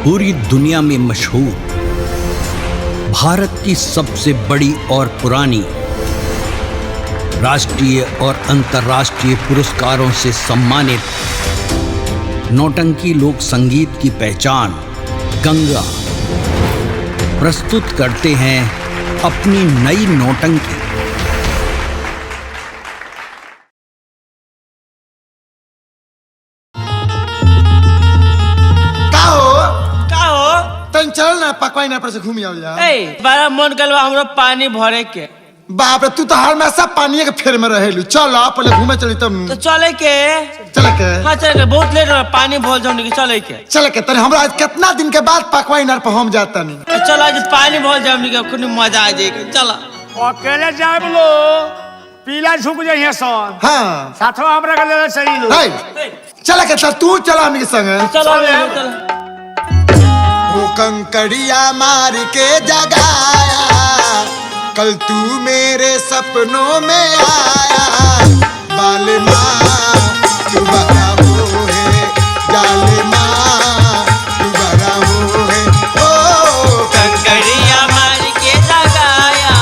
पूरी दुनिया में मशहूर, भारत की सबसे बड़ी और पुरानी, राष्ट्रीय और अंतर्राष्ट्रीय पुरस्कारों से सम्मानित नौटंकी लोक संगीत की पहचान गंगा प्रस्तुत करते हैं अपनी नई नौटंकी। चल ना पकवाई ना पर से घूम आओ यार। बड़ा मन गलवा हमरो पानी भरे के। बाप रे तू तो हमेशा पानी के फेर में रहेलू। चल आ पहले घूमे चली तब। तो चले के। चले के। हां चले के, बहुत लेट हो पानी भर जाऊं के चले के। चले के तने हमरा आज कितना दिन के बाद पकवाई नार पर हम जाता नहीं। चल आज पानी भर जाऊं के खूब मजा आ जाएगा। चल अकेले जाए बोलो पीला झुक जाइए सन। हां साथवा हमरा के ले चली लो। चले के तू चला हम के संग। चलो वो कंकड़िया मार के जगाया, कल तू मेरे सपनों में आया। बाले माँ तू बड़ा वो है, जाले माँ तू बड़ा वो है। ओ कंकड़िया मार के जगाया,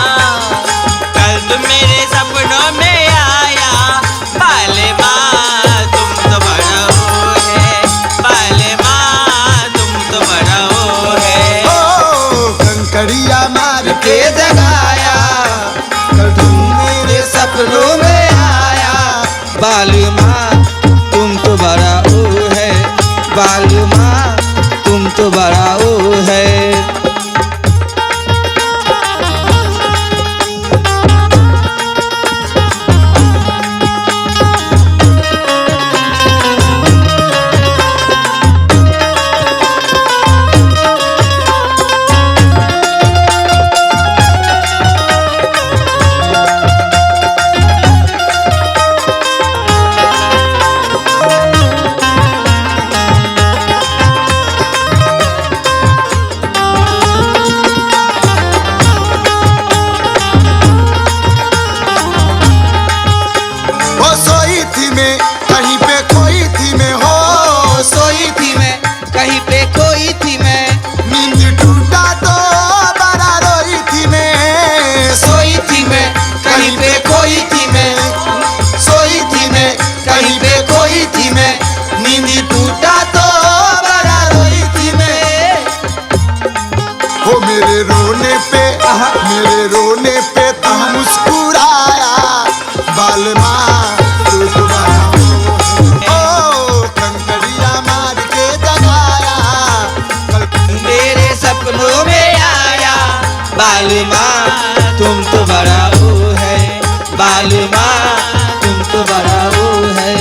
कल तू मेरे सपनों में आया। बाले माँ तुम तो बड़ा वो है, बाले माँ तुम तो बड़ा कंकड़िया मार के जगाया, कल तुम मेरे सपनों में आया। बालू माँ तुम तो बड़ा ओ है, बालू माँ तुम तो बड़ा ओ है। मेरे रोने पे तू मुस्कुराया। बाल माँ तू बड़ा ओ कंकड़िया मार के जगाया, कल मेरे सपनों में आया। बालू माँ तुम तो बड़ा ओ है, बालू माँ तुम तो बड़ा ओ है।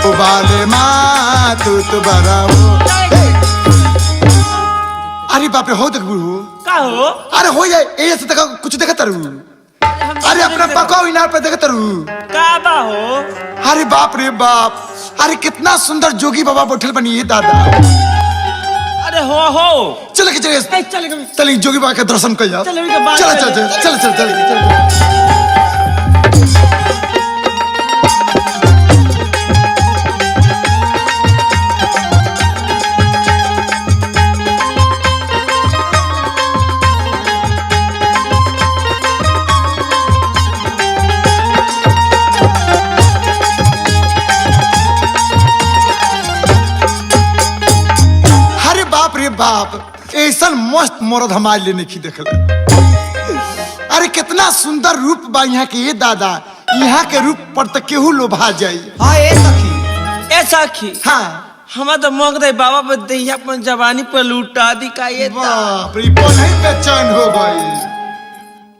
ओ बाल माँ तू तो बड़ा हो। अरे बाप रे हो देख बुढ़ू का हो। अरे हो जाए ऐसे देखा कुछ देखा तरु। अरे अपना पकाओ इनार पे देखा तरु का बा हो। अरे बाप रे बाप, अरे कितना सुंदर जोगी बाबा बैठल बनी है दादा। अरे हो चले के चले जोगी बाबा के दर्शन कर जाओ। चल बाप ऐसा मस्त मरद हमारे लिए नहीं देखल। अरे कितना सुंदर रूप बा यहाँ के ये दादा। यहाँ के रूप पर तो केहू लोभा जाई। हाँ ए सखी हाँ हम तो मांग दे बाबा पे दैया अपन जवानी पर लूटा दी का ये बाप रे पहले ही बेचैन हो गई।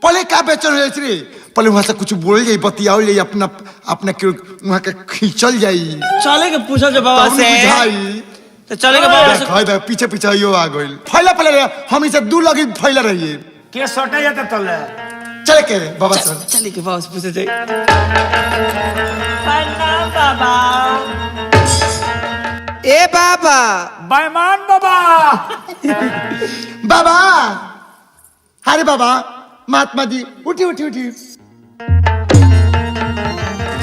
पहले का बेचैन हो जाए रे, पहले वहाँ से कुछ बोल जाए बतियाओ जाए अपना अपना वहाँ के खींचल जाई। चले के पूछो जो बाबा से तो चलेगा बाबा से। खाई पीछे पीछे यो आ गइल। फैला पहले हम इसे दू लगी फैला रहिए के सटे जाते तले। चले के बाबा से चले के बाबा से पूछे जाए। बाबा ए बाबा बेईमान बाबा। बाबा अरे बाबा महात्मा जी उठी उठी उठी।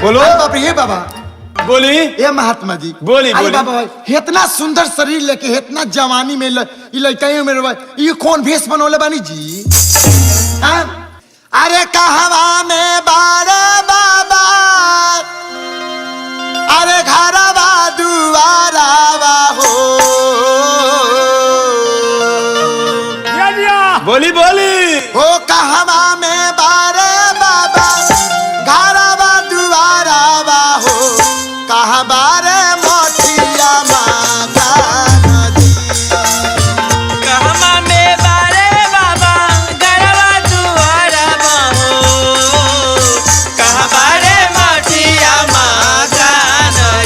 बोलो बाप रे बाबा बोली ए महात्मा जी बोली, अरे बोली। बाबा इतना सुंदर शरीर लेके इतना जवानी में लड़का मेरे भाई ये कौन भेष बनोले बानी जी हाँ? अरे कहवा में बारे बाबा अरे घरवा दुआरावा हो दिया दिया बोली बोली हो कहवा में बारे बाबा घरवा दुआरावा हो कहा बारे मोटिया माता नदी कहमा में बारे बाबा गरवा दुआरा बहो कहाँ बारे मठिया माँ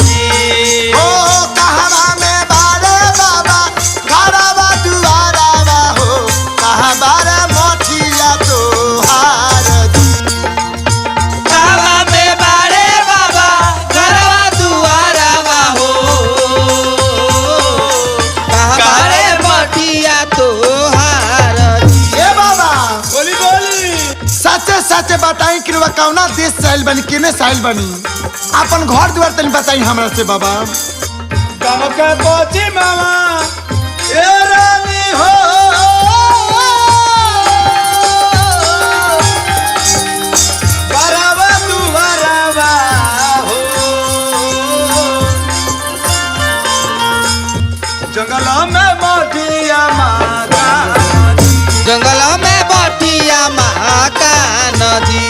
जी हो कहवा में बारे बाबा घरवा दुआरावा हो कहा बारे मोटिया तोहार दी कहमा में बारे बाबा गरवा दुआरा बहो कहाँ बारे मटिया तोहार ए बाबा बोली बोली सच्चे सच्चे बताई कि रुआ कौना देश से आइल बनी किने से आइल बनी अपन घर द्वार तनी बताई हमरा से बाबा कम के पोची मामा ए रानी हो बराबा तू बराबा हो जंगल में मोटिया मागा जंगल में बटिया माँ का नदी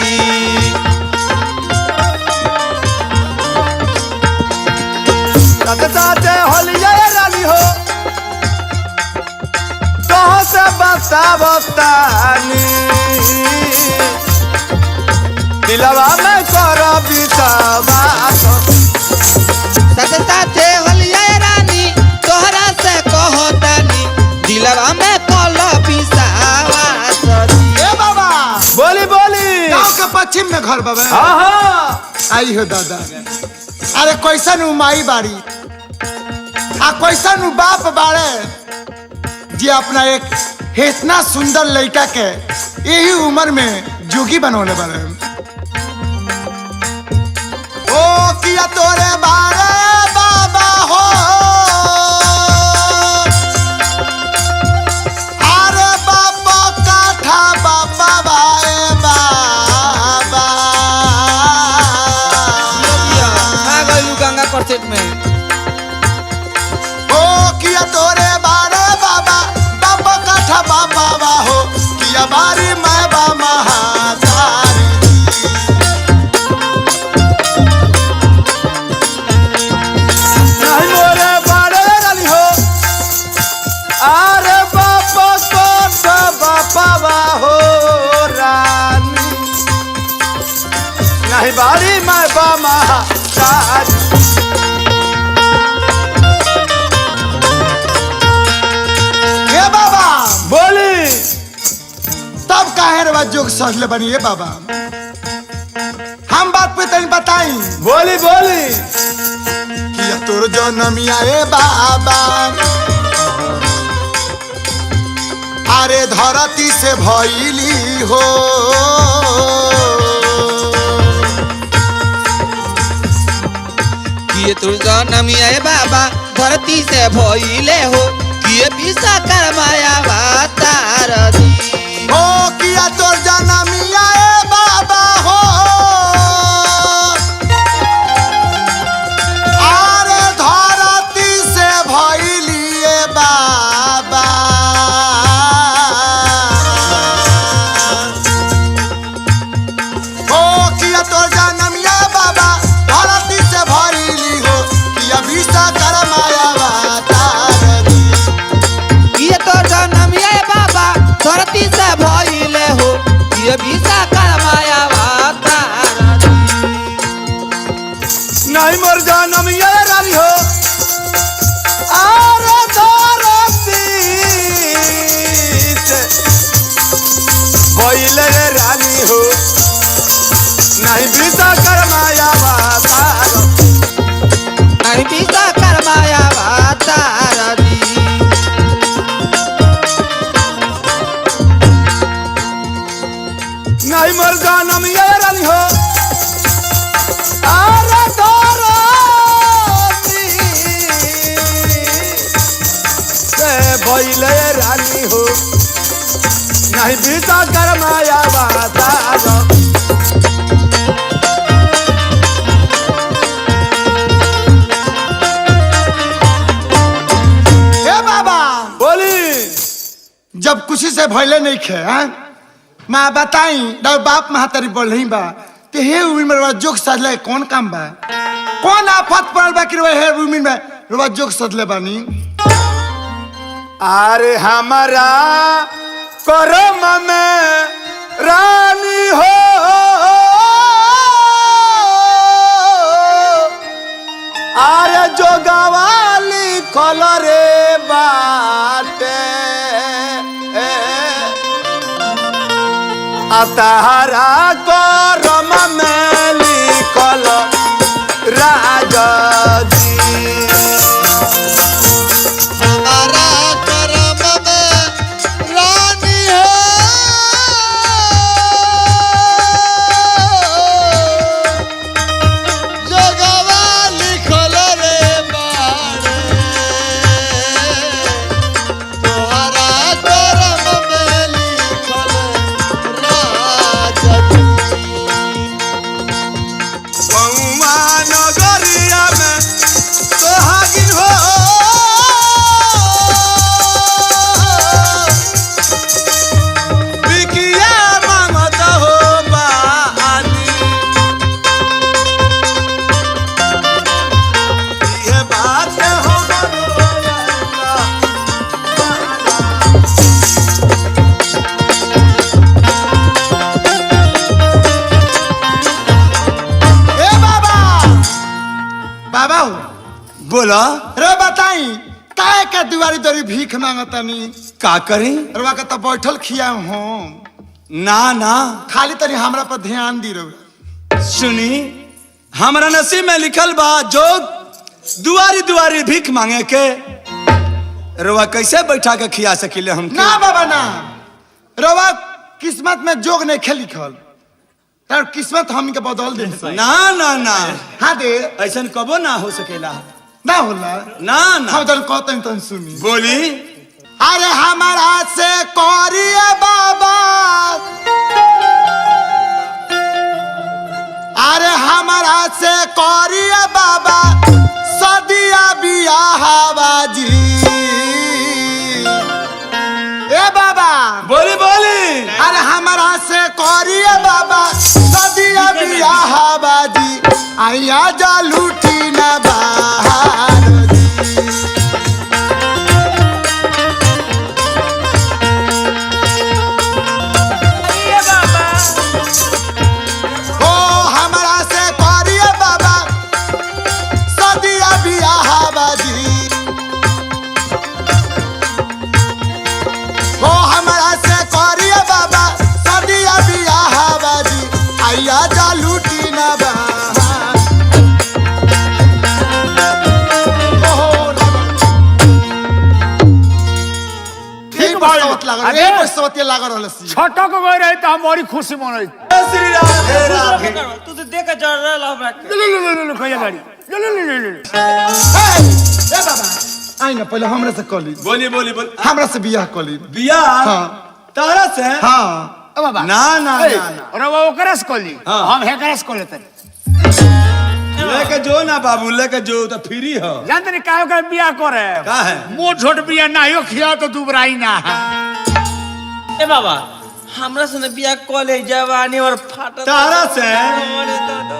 साथे साथे होलिया रानी हो कहाँ से बता बतानी दिलवा में कर विश्वास साथे साथे होलिया रानी तोहरा से कहतानी दिलवा में कल पिसावास ए बाबा बोली बोली गांव के पश्चिम में घर बाबा हाँ आई हो दादा अरे कैसन उ माई बाड़ी आ कैसन उ बाप बाड़े जे अपना एक इतना सुंदर लड़का के यही उम्र में जोगी बनौले बाड़े ओ किया तोरे बारे बाबा हो अरे बाबा काठा बाबा बाए बाबा आ गइलू गंगा परसेट में ओ किया तोरे बारे बाबा बाबा काठा बाबा बा हो किया बारी मैं बा महातारी नहीं मोरे बारे रानी हो अरे बापा कोटा बापा हो रानी नहीं बारी मैं बामा हे बाबा बोली तब काहे रे जोग सहले बनी हे बाबा हम बात पे तनी बताई बोली बोली किया तोर जनमिया ए बाबा अरे धरती से भइली हो किए तुर जनमी आए बाबा धरती से भइले हो किए विश्व कर्माया तार दी हो किया तोर जनमिया ए बाबा हो अरे धरती से भइली ए बाबा हो किया तोर जनमिया बाबा धरती से भइली हो किया विश्वकर्माया तार दी किए तुर जनमी आए बाबा धरती से भइले हो किए विश्व कर्माया तार दी नहीं मर जानम ये रानी हो अरे धरती से भइले रे रानी हो नहीं विश्व कर्माया तार नहीं विश्व कर्माया तार दी नहीं मर जानम ये रानी हो अरे धरती नहीं बीता कर माया बाता हे बाबा बोली जब खुशी से भइले नहीं खे हैं माँ बताई डर बाप महातारी बोल रही बा ते हे उमिर में रवा जोक सजले कौन काम बा कौन आफत पड़ल बा कि रवा हे उमिर में रवा जोक सजले बानी अरे हमारा करम में रानी हो अरे जो गवाली कलरे बाटे अतहरा करम में लिखल राजा जी हमारा करम में रानी है जोगवा लिखल रे बाड़े तोहरा करम में लिखल राजा जी पौआ नगरिया में सोहागिन हो बिकिया मांगत हो बानी ये बात हमरो यारा हे बाबा बाबा हो बोला रे बताई काय का दुआरी दरी भीख मांगतनी का करी रवा का तो बैठल खिया हम ना ना खाली तनी हमरा पर ध्यान दी रहो सुनी हमारा नसीब में लिखल बा जो दुआरी दुआरी भीख मांगे के रवा कैसे बैठा के खिया सकिले हम ना बाबा ना रवा किस्मत में जोग नहीं खे लिखल तार किस्मत हम के बदल दे ना ना ना हाँ दे ऐसा कबो ना हो सकेला ना होला ना ना हम तन कहते तन सुनी बोली अरे हमारा से करिए बाबा अरे हमारा से करिए बाबा सदिया बियाह बाजी ए बाबा बोली बोली अरे हमारा से करिए बाबा सदिया बियाह बाजी आइया जा लूटी ना बाहर जी ये बाबा ओ हमारा से करिए बाबा सदिया बियाह बाजी ओ हमारा से करिए बाबा सदिया बियाह बाजी आइया जा लूटी ना बाहर ओहो ठीक भाई। सवत लागल अरे। एक सवत लागल रहल सी छटक गए रहे तो हम बड़ी खुशी मनई श्री राधे राधे तू तो देख के जड़ रहा हमरा के ले कहिया गाड़ी ले ए बाबा आई ना पहले हमरा से कली बोली बोली बोली हमरा से बियाह कली बिया हाँ। तारा से हाँ ओ बाबा ना ना ना अरे वो ओकरा से कली हाँ। हम हेकरा से कले तनी लेके जो ना बाबू लेके जो तो फ्री हो जानते नहीं काहे का बियाह करे का है मोट छोट बियाह ना हो खिया तो दुबराई ना ए बाबा हमरा से न बिया कॉलेज जवानी और फाटा तारा से अरे दादा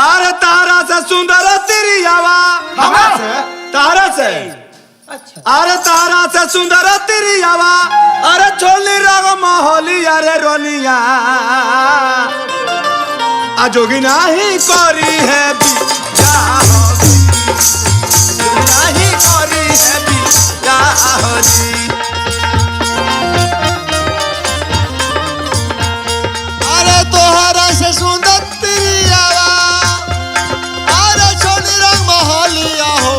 अरे तारा से सुंदर तेरी आवा हमरा से तारा से अच्छा अरे तारा से सुंदर तेरी आवा अरे छोली रग मोहली अरे रोलिया अजोगी नहीं करी है बियाह नहीं करी है बियाह जी अरे तोहरा से सुंदर प्रियावा अरे छोटी रंग महलिया हो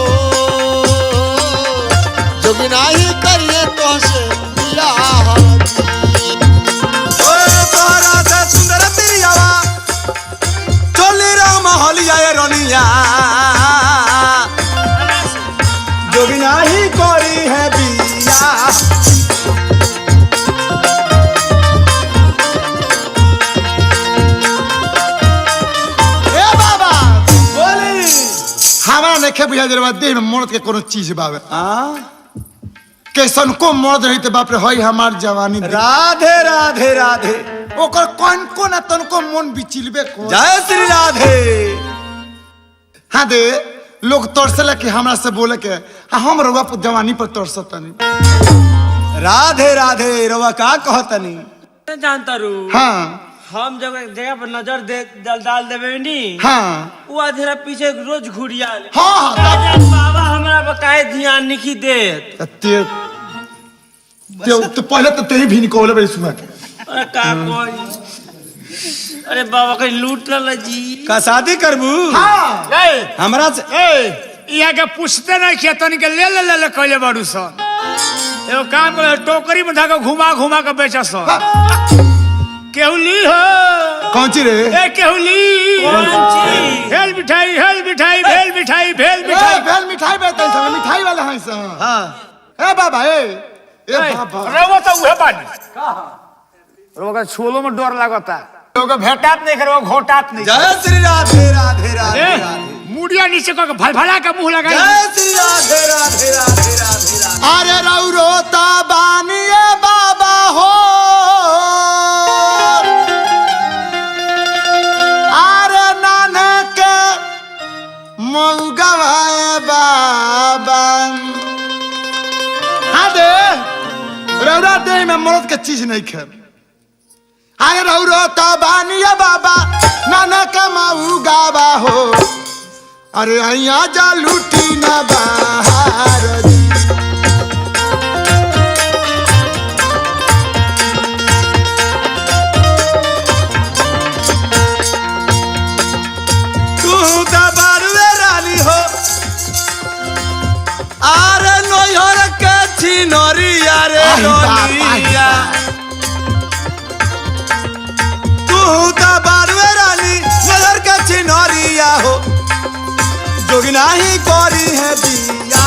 जो बिना ही करिए तो से बियाह ओए तोहरा से सुंदर तेरी आवा छोली रग मोहली अरे रोलिया जो भी नहीं करी है बियाह नहीं बुझा जरा देह में मर्द के कोनो चीज बावे कैसन को मर्द रही बाप रे हई हमार जवानी राधे राधे राधे ओकर कौन को ना तनको मन बिचिलबे को जय श्री राधे। हाँ दे लोग तरसला कि हमरा से बोले के हम रउआ पर जवानी पर तरसतनी राधे राधे रवा का कहतनी जानता रू हाँ हम जगह पर नजर डाल देवे नी हाँ वो आधेरा पीछे रोज घुरिया हाँ बाबा हमरा बकाए ध्यान नहीं दे। तो पहले तो तेरी भी निकोले बड़ी सुना के अरे का कोई अरे बाबा कहीं लूट ल जी का शादी करबू हाँ हमरा से यहाँ के पूछते नहीं किया तनी के ले ले ले ले कहले बाड़ू सन एगो काम कर टोकरी में धागा घुमा घुमा के बेचा सन केहुली हो कौन ची रे ए केहुली कौन ची भेल मिठाई भेल मिठाई भेल मिठाई भेल मिठाई भेल मिठाई बेचते हैं मिठाई वाले हैं सब हाँ ए बाबा ए बाबा रवा तो उहे बानी रवा का छोलो में डर लागता लोग भेटात नहीं करो घोटात नहीं जय श्री राधे राधे राधे राधे मुड़िया नीचे को भलभला का मुंह लगाई जय श्री राधे राधे राधे राधे राधे। अरे रऊ रोता बानिए बाबा हो अरे नाने के मऊगवाए बाबा हाँ दे रौरा दे में मर्द के चीज नहीं खे अरे रऊ रोता बानिए बाबा नाना के मऊगवा हो अरे अइया जा लूटी ना बाहर जी तू दबारुए रानी हो आरे नोहर के छिनरिया रे आई बाप, आई रोनिया तू दबारुए रानी नोहर के छिनरिया हो जोगिना ही करी है दिया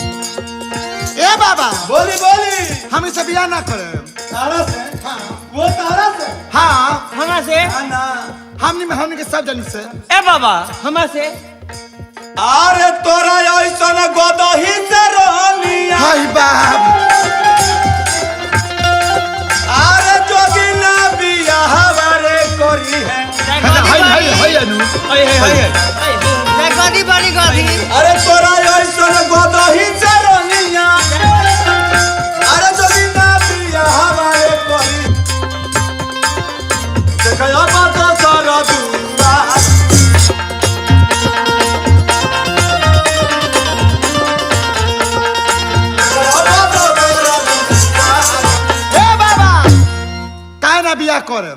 ए बाबा बोली बोली हम इसे बिया ना करे तारा से वो तारा से हाँ हमरा से ना हमने के सब जन से ए बाबा हमरा से अरे तोरा ऐसन गोदही से रोनिया हाय बाप अरे जोगिना बिया हमारे कोरी है हाय अनु गाड़ी बड़ी गाड़ी अरे तोरा ऐसन गोदही से रोनिया अरे जोगिना बिया हमारे कोरी देखया बात सारा दूरा ए बाबा काहे ना बिया करे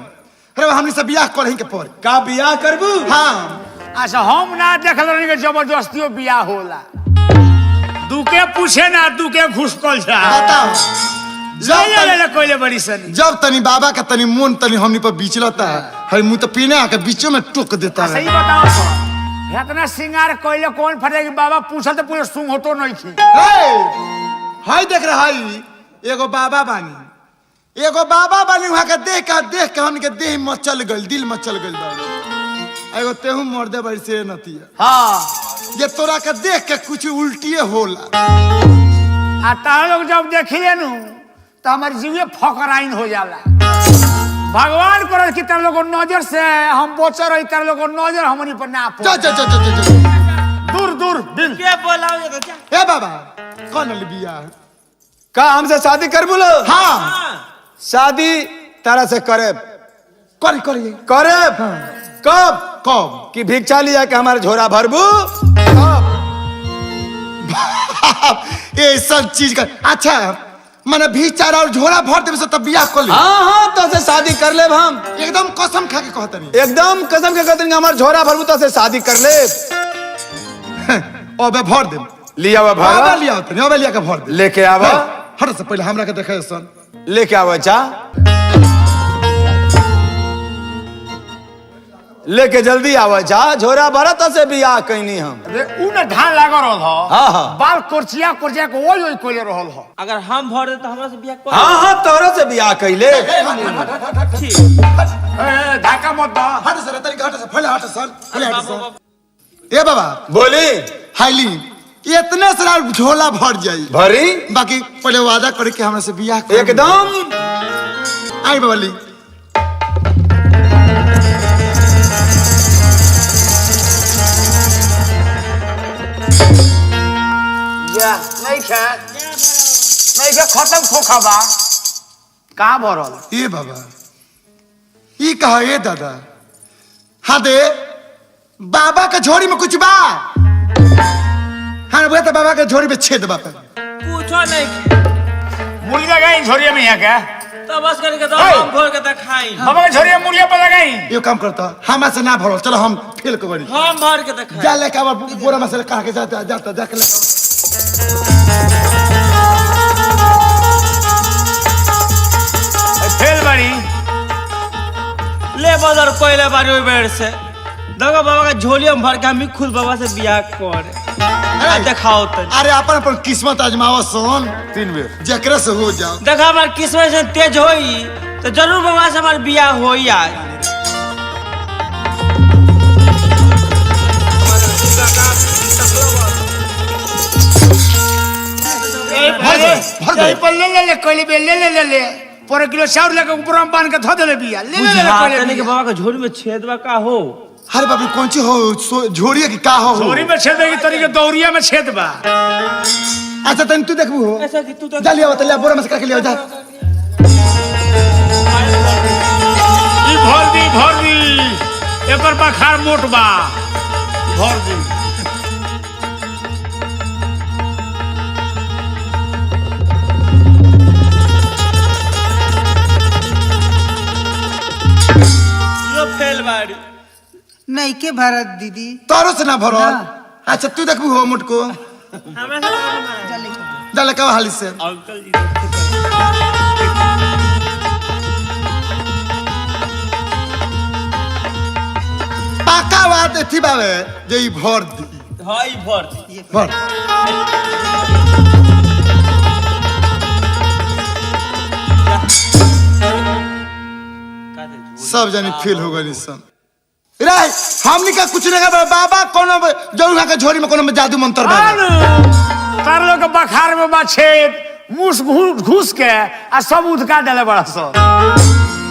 अरे हमने से बिया करही के पर का बिया करबू हाँ अच्छा हम ना देखल रही के जबरदस्तियों बियाह होला दुके पूछे ना दुके घुसकल जा बताओ ले ले कोइले बड़ी सनी जब तनी बाबा का तनी मन तनी हमनी पर बीच लता है मुंह तो पीने आके बीचों में टोक देता सही है बताओ तो इतना सिंगार कोइले कौन फटेगी बाबा पूछल तो पूरे सुंग होतो नहीं थी हाय देख रहा है एगो बाबा बानी वहां के देख के हमके देह मचल गइल दिल मचल गइल बा एगो तेहू मर्दे बड़ी से नतिया हाँ ये तोरा के देख के कुछ उल्टिए होला आ तारा लोग जब देखिए नु तो हमारी जीवे फकराइन हो जाला भगवान करे कि तारा लोग नजर से हम बचा रही तारा लोग नजर हमनी पर ना जा पड़े जा जा जा जा दूर दूर दिल के बोलाओ ये क्या ए बाबा कौन है बिया का हमसे शादी करबू लो हाँ शादी तारा से करे करिए करे कब कब कि भिक्षा लिया के हमारे झोरा भरबू ये सब चीज का अच्छा मैंने भी चारा और झोला भर देवे से तब बियाह कर ले हाँ हाँ तो से शादी कर ले हम एकदम कसम खा के कहता नहीं एकदम कसम के कहते हमारे झोरा भरबू तो से शादी कर ले अबे भर दे लिया हुआ अबे भर लिया तनी अबे लिया के भर दे लेके आवा हट से पहले हमरा के देखे सन लेके आवा जा लेके जल्दी आवे जा झोरा भरत से बियाह कैनी हम। उ में धान लागल रहल हो। हाँ, हाँ। बाल कोरचिया कोरचिया को ओई ओई कोले रहल हो। अगर हम भर दे तो हमरा से बियाह कर। हाँ हाँ तोरे से बियाह कैले। धक्का मत दो। हट सर तरीका हट सर फले हट सर फले हट सर। ए बाबा बोली हाईली इतने सारा झोला भर जाई भरी बाकी पहले वादा करे कि हमरा से बियाह कर। एकदम। आई बाबा ली नहीं के खत्म खोखा बा कहाँ भरल। ए बाबा ई कहा ए दादा हाँ दे बाबा के झोरी में कुछ बा। हाँ बोले तो बाबा के झोरी में छेद बा। कुछो नहीं मूली लगाई झोरिया में यहाँ क्या तो बस करके तो हम भर के तो खाई। बाबा के झोरिया मूलिया पर लगाई। यो काम करता हमारे से ना भरो चलो हम फेल के बड़ी हम भर के तो खाई। जा लेके अब बोरा में से कहा के जाता जाता जाके ले फेल बड़ी ले बदर कोयले बारी ओई बेर से दगा बाबा का झोली हम भर के हम खुद बाबा से बियाह कर आ दिखाओ तो। अरे अपन अपन किस्मत आजमाओ सोन 3 बेर जकरे से हो जाओ। देखा हमार किस्मत से तेज होई तो जरूर बाबा से हमार बियाह होई आज। भर दे। पर ले कोयले बे ले पर किलो चाउर लेके ऊपर में बांध के धो देले बिया ले बुझाते के बाबा का झोली में छेदवा का हो। अरे बाबू कौन सी हो झोरिया की का हो झोरी में छेद की तरीके दौरिया में छेद बा। अच्छा तन तू देखबू हो ऐसा कि तू तो जा लिया ले बोरा में से के लिया जा। ई भर दी एकर बखार मोट बा भर दी। यो फेल बाड़ी नहीं के भारत दीदी तारो से ना भरो। अच्छा तू देखबू हो मुटको हमरा से जा लेके हाली से अंकल जी पाका बात थी बावे जे ई भर दी हाई भर भर सब जानी फेल हो गई सब रे हमनी का कुछ नहीं कर बाबा कोनो जरूर के झोरी में कोनो में जादू मंत्र बा। तार लोग के बखार में बा छेद मुस घुस के आ सब उधका देले बड़ा सब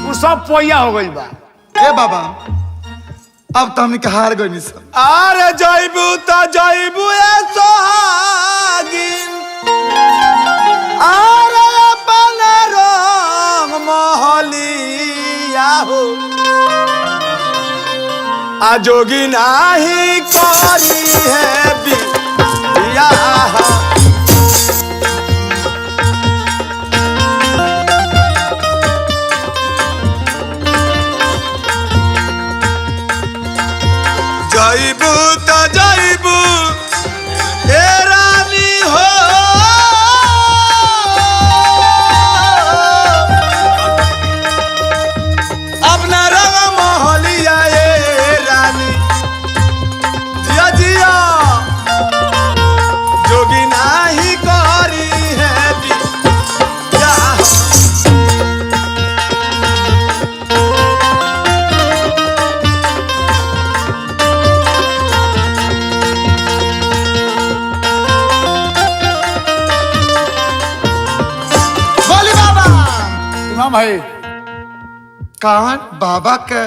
उ सब पोया हो गइल बा। ए बाबा अब तो हमनी के हार गई सब। अरे जइबू त जइबू ए सोहागिन अरे अपन रंग महलिया हो आ जोगी नाही करी है बियाह। जइबू त जइबू ए रानी हो अपना रंग महलिया ए रानी जिया जिया जोगी नाही करी है बियाह। बोली बाबा इमाम भाई कहाँ बाबा के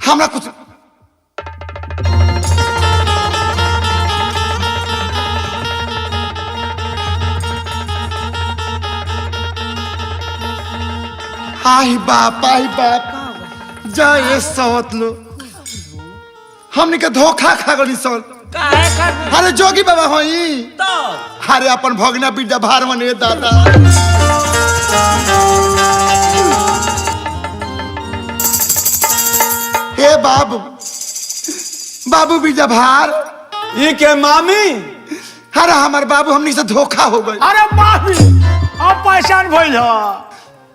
हमरा कुछ आई बाप जय सवत लो हमनी के धोखा खा गनी सन। काहे कर अरे जोगी बाबा होई तो अरे अपन भगना बिरजा भार मने दादा हे बाबू बाबू बिरजा भार ई के मामी अरे हमार बाबू हमनी से धोखा हो गई। अरे माफी अब पहचान भइल हो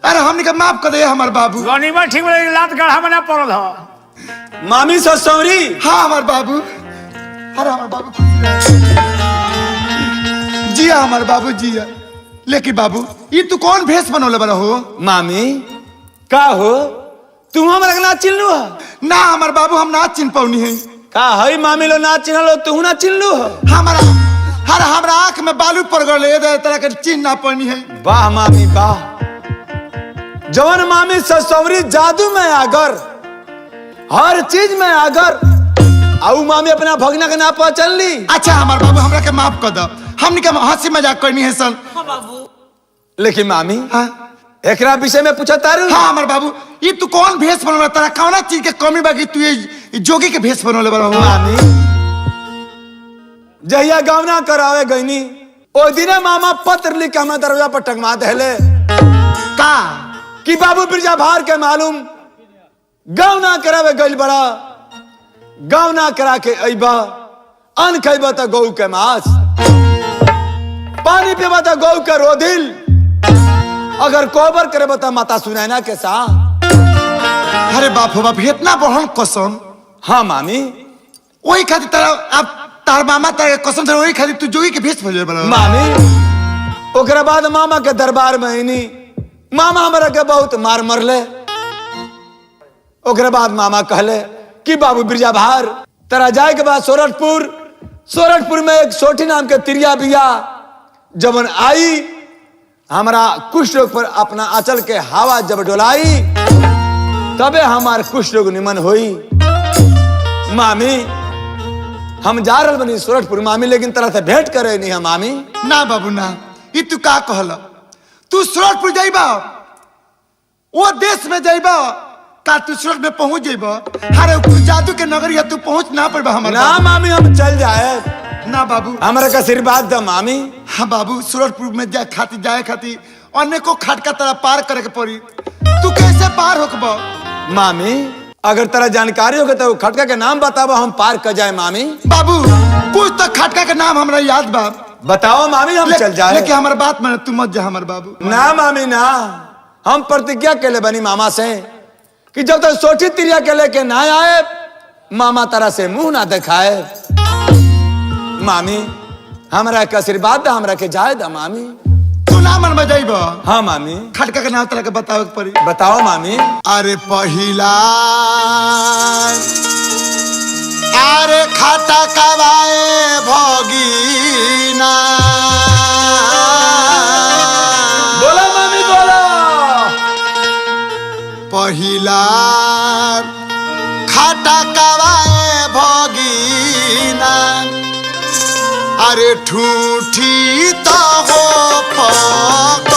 अरे हमनी के माफ कर दे हमार बाबू। गनीमत ठीक बोले लात गढ़ा में ना पड़ल हो। मामी ससुरी। हाँ हमार बाबू, अरे हमार बाबू जिया, हमार बाबू जिया। लेकिन बाबू ये तू कौन भेष बनोले बड़ा हो? मामी का हो तू हमरा के ना चिन्हलू है? ना हमार बाबू हम ना चिन्ह पौनी है। का हई मामी लो ना चिन्हलो तू ना चिन्हलू है? हमारा हर हमरा आंख में बालू पड़ गए तरह के चिन्ह ना पौनी है। वाह मामी वाह, जवन मामी ससुरी जादू में आगर, हर चीज में आगर, आउ मामी अपना भगना के ना पहचान ली। अच्छा हमार बाबू हमरा के माफ कर दो, हमनी के हंसी मजाक करनी है सन। हाँ बाबू। लेकिन मामी हाँ एकरा विषय में पूछा तारू। हाँ हमार बाबू ये तू कौन भेष बनोले, तेरा कौन चीज के कमी बाकी तू ये जोगी के भेष बनोले बड़ा हो? मामी जहिया गवना करावे गईनी ओ दिने मामा पत्र लिख के हमारे दरवाजा पर टंगवा देले का कि बाबू बिरजा भार के मालूम गवना करावे गइल बड़ा, गवना करा के अइबा अन खइबा त गऊ के मांस, पानी पीबा त गऊ के रोधिल, अगर कोबर करे बता माता सुनैना के साथ। अरे बाप हो बाप इतना बहन कसम। हाँ मामी वही खातिर तारा अब तार मामा तारा कसम से वही खातिर तू जोगी के भेष बनोले बड़ा। मामी ओकरा बाद मामा के दरबार में आईनी, मामा हमरा के बहुत मार मरले। ओकरा बाद मामा कहले कि बाबू बिरजा भार तेरा जाए के बाद सोरठपुर, सोरठपुर में एक सोठी नाम के तिरिया बिया, जबन आई हमारा कुष्ठ रोग पर अपना आंचल के हवा जब डोलाई तबे हमार कुष्ठ रोग निमन होई। मामी हम जा रहे बनी सोरठपुर मामी, लेकिन तरह से भेंट करे नहीं है मामी। ना बाबू ना, ये तू का कहला? तू सूरतपुर जाइबा, वो देश में जाइबा का तू सूरत में पहुंच जाइबा? अरे तू जादू के नगरिया तू पहुंच ना पड़बा हमारा। ना मामी हम चल जाए, ना बाबू हमरा का आशीर्वाद द मामी। हाँ बाबू सूरतपुर में जाए खातिर अनेको खटका तरह पार करे के पड़ी, तू कैसे पार होकबा? मामी अगर तेरा जानकारी होगा तो खटका के नाम बताओ, हम पार कर जाए मामी। बाबू कुछ तो खटका के नाम हमरा याद बा, बताओ मामी हम चल जाए। लेकिन हमार बात माने तू मत जा हमार बाबू। ना मामी ना, हम प्रतिज्ञा के ले बनी मामा से कि जब तक सोची तिरिया के लेके ना आए मामा तरह से मुंह ना दिखाए। मामी हमरा के आशीर्वाद द, हमरा के जाए द मामी। तू ना मन में जाइबा? हाँ मामी खटका के नाम तरह के बतावे के पड़ी। बताओ मामी। अरे पहिला अरे खाता कवाए भोगीना, बोला मामी बोला। पहिला खाता कवाए भोगीना, अरे ठूठी तो हो पकड़िया।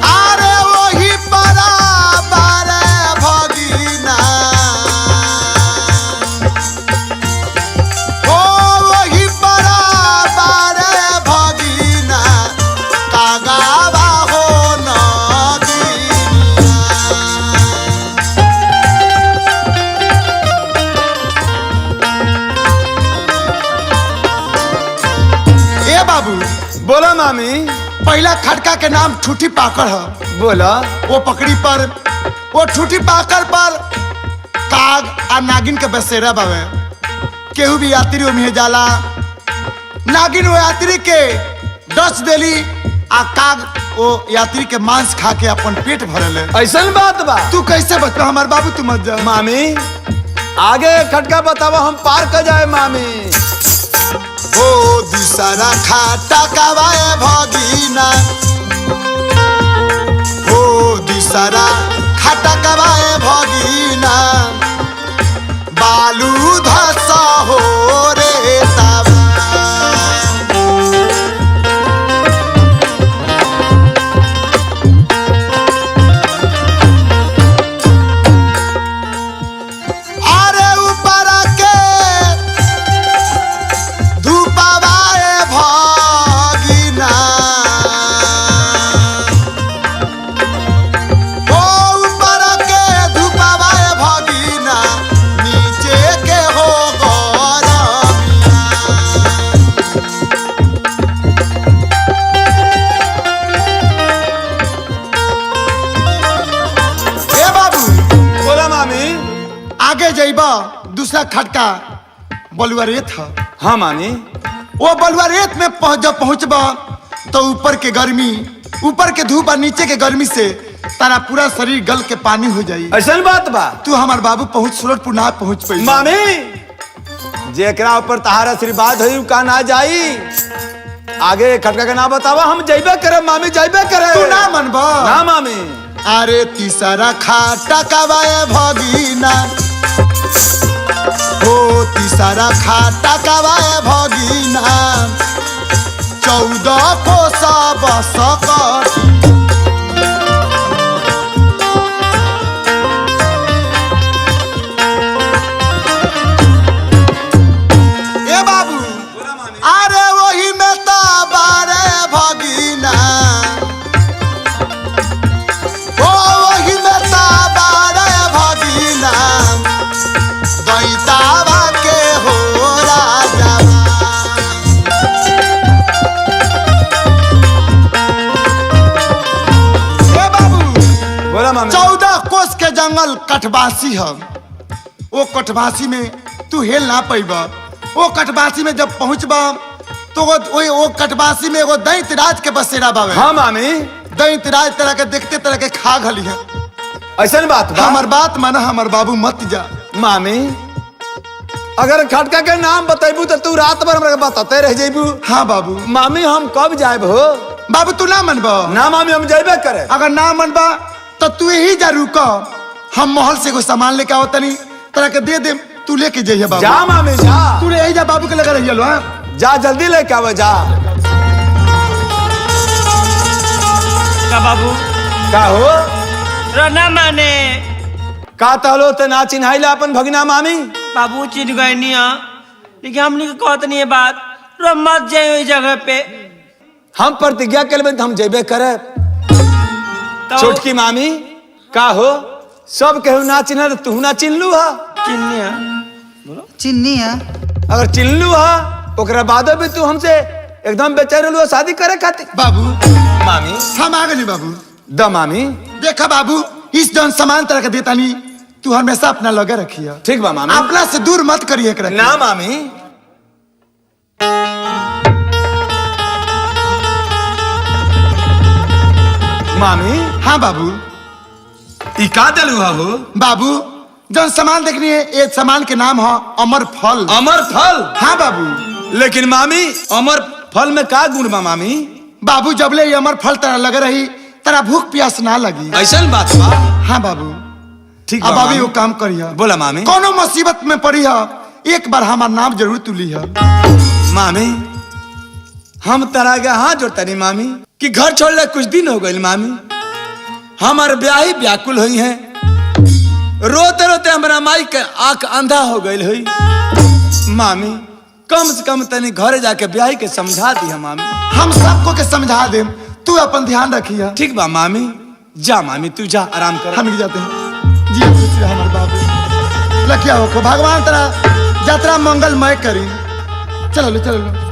अरे वही बराबर भगीना, ओ वही बराबर भगीना, कागावा हो नगीना। ए बाबू बोला मामी। पहला खटका के नाम ठूठी पाकड़ है। बोला। वो पकड़ी पर वो ठूठी पाकड़ पर काग आ नागिन के बसेरा बावे। केहू भी यात्री ओमे जाला, नागिन वो यात्री के डस देली आ काग वो यात्री के मांस खा के अपन पेट भरले। ऐसा बात बा। तू कैसे बचबा हमार बाबू? तू मत जा मामी आगे खटका बताओ, हम पार कर जाए मामी। ओ दूसरा खाता कवाए भगीना, ओ दूसरा खाता कवाए भगीना, बालू धसा हो रे तवा। अरे ऊपर के धूपवाए भगीना, ओ ऊपर के धूपवाए भगीना, खटका बलुआ रेत है। हाँ मामी। वो बलुआ रेत में जब पहुंचबा तो ऊपर के गर्मी, ऊपर के धूप और नीचे के गर्मी से तारा पूरा शरीर गल के पानी हो जाई। ऐसा बात बा। तू हमार बाबू पहुंच सूरजपुर ना पहुंच पाई। मामी जेकरा ऊपर तहार आशीर्वाद होई का ना जाई। आगे खटका का ना बतावा, हम जइबे करे मामी, जइबे करे। तू ना मनबा ना मामी। अरे तीसरा खाटा कवाए भगीना हो, तीसरा खाटा कवाए भगीना 14 कोसा बसकर। ए बाबू अरे वही में तो बारे भगीना, ओ वही में तो बारे भगीना दैतावा के हो राजा। ए बाबू बोला मामी। 14 कोस के जंगल कटवासी है। वो कटवासी में तू हेल ना पैबा। वो कटवासी में जब पहुंचबा तो वो कटवासी में एगो दैत राज के बसेरा बावे। हाँ मामी। दैत राज तरह के देखते तरह के खा घली है। ऐसा बात बा। हमार बात माना, हमार बाबू मत जा। मामी अगर खटका के नाम बतेबू तो तू रात भर हमरा बताते रह जेबू। हाँ बाबू। मामी हम कब जाएब हो? बाबू तू ना मनबा? ना मामी हम जइबे करे। अगर ना मनबा तो तू यही जा रुक, हम महल से कोई सामान लेके आओ तनी तरह के दे दे, तू लेके जाइए बाबू। जा मामी जा। तू यही जा, बाबू के लगा रही लो। जा जल्दी लेके आवे जा। का बाबू का हो? रोना माने का तहलो ते ना चिन्हाइला अपन भगना मामी। बाबू चिन्ह गए नहीं है, लेकिन हमने कहत नहीं है बात। रो मत जाए ओई जगह पे। हम प्रतिज्ञा करबे हम जेबे करे। तो छोटकी मामी का हो? सब केहू ना चिन्ह तो तू ना चिन्हलू हा। चिन्ह है चिन्नी है। अगर चिन्हलू हा ओकरा बाद भी तू हमसे एकदम बेचैन रहलू शादी करे खातिर। बाबू मामी हम आ गए बाबू। द मामी। देखा बाबू, इस जन सामान तरह के देता नहीं, तू हमेशा अपना लगे रखिए। ठीक बा मामी। अपना से दूर मत करिए एकरा के। ना मामी। मामी हाँ बाबू। ई का दलू हा हो? बाबू जन सामान देखनी है, ये सामान के नाम है अमर फल। अमर फल। हाँ बाबू। लेकिन मामी अमर फल में का गुण बा मामी? बाबू जबले ये अमर फल तरह लगे रही तेरा भूख प्यास ना लगी। ऐसा बात बा। हाँ बाबू। ठीक अब बा अभी मामी। वो काम करिए। बोला मामी। कोनो मुसीबत में पड़ी है एक बार हमारा नाम जरूर तू ली है। मामी हम तरह के हाथ जोड़तनी मामी कि घर छोड़ले कुछ दिन हो गए मामी। हमार ब्याही व्याकुल हुई है। रोते रोते हमारा माई के आंख अंधा हो गई हुई। मामी कम से कम तनी घरे जाके ब्याही के समझा दी है मामी। हम सबको के समझा दे, तू अपन ध्यान रखिए। ठीक बा मामी। जा मामी तू जा आराम कर। हम भी जाते हैं। जी खुश रहे हमारे बाबू। लखिया हो भगवान तेरा यात्रा मंगलमय करी। चलो चलो।